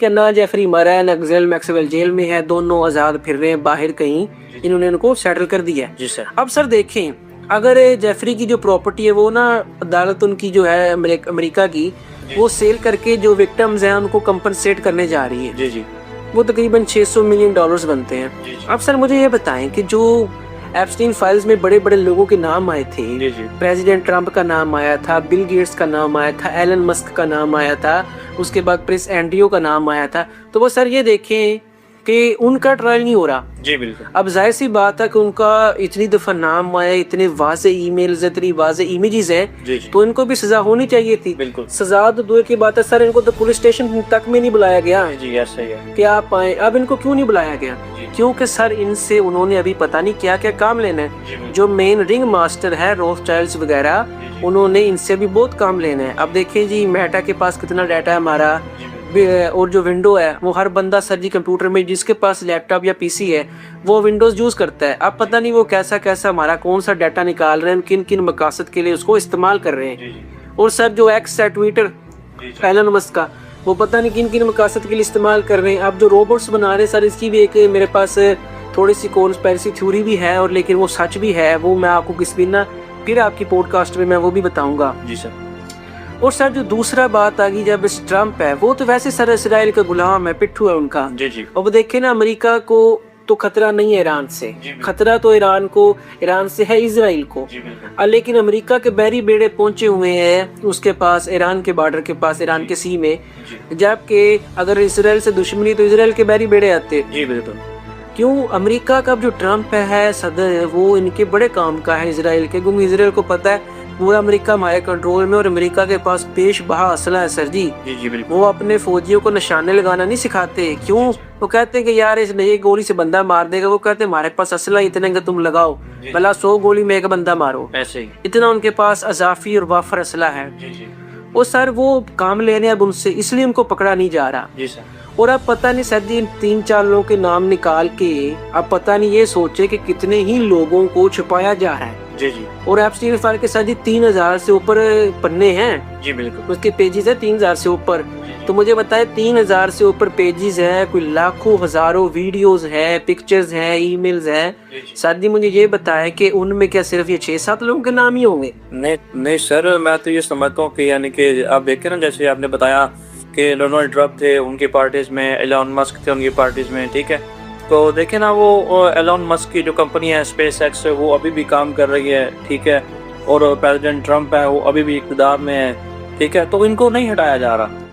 نہ جیفری مرا ہے نہ گزیل میکسویل جیل میں ہے، دونوں آزاد پھر رہے ہیں باہر کہیں، انہوں نے ان کو سیٹل کر دیا ہے۔ جی سر۔ اب سر دیکھیں اگر جیفری کی جو پراپرٹی ہے وہ نا عدالت ان کی جو ہے امریکہ کی وہ سیل کر کے جو وکٹمز ہیں ان کو کمپنسیٹ کرنے جا رہی ہے، جی جی، وہ تقریباً $600 ملین بنتے ہیں۔ اب سر مجھے یہ بتائیں کہ جو ایپسٹین فائلز میں بڑے بڑے لوگوں کے نام آئے تھے، جی جی، پریزیڈنٹ ٹرمپ کا نام آیا تھا، بل گیٹس کا نام آیا تھا، ایلن مسک کا نام آیا تھا، اس کے بعد پرنس اینڈریو کا نام آیا تھا، تو وہ سر یہ دیکھیں کہ ان کا ٹرائل نہیں ہو رہا۔ جی بالکل۔ اب ظاہر سی بات ہے کہ ان کا اتنی دفعہ نام آیا، اتنے واضح ای میلز، اتنی واضح امیجز ہیں، تو ان کو بھی سزا ہونی چاہیے تھی۔ بالکل، سزا تو دور کی بات ہے سر، ان کو تو پولیس اسٹیشن تک میں نہیں بلایا گیا جی ایسا ہی ہے کہ آپ آئیں۔ اب ان کو کیوں نہیں بلایا گیا؟ کیونکہ سر ان سے انہوں نے ابھی پتہ نہیں کیا کیا کام لینا ہے۔ جو مین رنگ ماسٹر ہے روتھ چائلڈز وغیرہ، انہوں نے ان سے بھی بہت کام لینا ہے۔ اب دیکھیں جی میٹا کے پاس کتنا ڈیٹا ہے ہمارا، اور جو ونڈو ہے وہ ہر بندہ سر جی کمپیوٹر میں جس کے پاس لیپ ٹاپ یا پی سی ہے وہ ونڈوز یوز کرتا ہے۔ اب پتہ نہیں وہ کیسا کیسا ہمارا کون سا ڈیٹا نکال رہے ہیں، کن کن مقاصد کے لیے اس کو استعمال کر رہے ہیں۔ اور سر جو ایکس ہے ٹویٹر ایلن مسک کا، وہ پتہ نہیں کن کن مقاصد کے لیے استعمال کر رہے ہیں۔ اب جو روبوٹس بنا رہے ہیں سر، اس کی بھی ایک میرے پاس تھوڑی سی کانسپیرسی تھیوری بھی ہے، اور لیکن وہ سچ بھی ہے، وہ میں آپ کو کس بھی نہ پھر آپ کی پوڈ کاسٹ میں وہ بھی بتاؤں گا۔ جی سر۔ اور سر جو دوسرا بات آ گئی، جب اس ٹرمپ ہے وہ تو ویسے سر اسرائیل کا غلام ہے، پٹھو ہے ان کا۔ جی جی، اور وہ دیکھیں نا امریکہ کو تو خطرہ نہیں ہے ایران سے، خطرہ تو ایران سے ہے اسرائیل کو، لیکن امریکہ کے بحری بیڑے پہنچے ہوئے ہیں اس کے پاس، ایران کے بارڈر کے پاس، ایران کے سی میں، جبکہ اگر اسرائیل سے دشمنی تو اسرائیل کے بحری بیڑے آتے۔ جی بالکل۔ کیوں؟ امریکہ کا جو ٹرمپ ہے صدر ہے، وہ ان کے بڑے کام کا ہے اسرائیل کے، کیونکہ اسرائیل کو پتہ ہے پورا امریکہ ہمارے کنٹرول میں، اور امریکہ کے پاس پیش بہا اسلحہ ہے سر جی۔ جی بالکل۔ وہ اپنے فوجیوں کو نشانے لگانا نہیں سکھاتے۔ کیوں؟ وہ کہتے ہیں کہ یار اس نئی گولی سے بندہ مار دے گا، وہ کہتے ہیں ہمارے پاس اسلحہ اتنے کہ تم لگاؤ، بھلا 100 گولی میں ایک بندہ مارو، ایسے ہی۔ اتنا ان کے پاس اضافی اور وافر اسلحہ ہے۔ اور سر وہ کام لینے اب ان سے، اس لیے ان کو پکڑا نہیں جا رہا۔ جی سر۔ اور اب پتہ نہیں سر جی 3-4 لوگوں کے نام نکال کے اب پتہ نہیں یہ سوچے کہ کتنے ہی لوگوں کو چھپایا جا رہا ہے۔ جی جی، اور ایپسٹین فائل کے ساتھ جی 3000 سے اوپر پنے ہیں، جی بالکل۔ اس کے پیجز ہیں 3000 سے اوپر۔ تو مجھے بتائے 3000 سے اوپر پیجز ہیں، کوئی لاکھوں ہزاروں ویڈیوز ہیں، پکچرز ہیں، ای میلز ہیں۔ ساتھ جی مجھے یہ بتائے کہ ان میں کیا صرف یہ 6-7 لوگوں کے نام ہی ہوں گے؟ نہیں سر، میں تو یہ سمجھتا ہوں کہ یعنی کہ آپ دیکھیں نا، جیسے آپ نے بتایا کہ ڈونلڈ ٹرمپ تھے ان کی پارٹیز میں، ایلون مسک تھے ان کی پارٹیز میں، ٹھیک ہے، تو دیکھیں نا وہ ایلون مسک کی جو کمپنی ہے اسپیس ایکس، وہ ابھی بھی کام کر رہی ہے، ٹھیک ہے، اور پریزیڈنٹ ٹرمپ ہے وہ ابھی بھی اقتدار میں ہے، ٹھیک ہے، تو ان کو نہیں ہٹایا جا رہا۔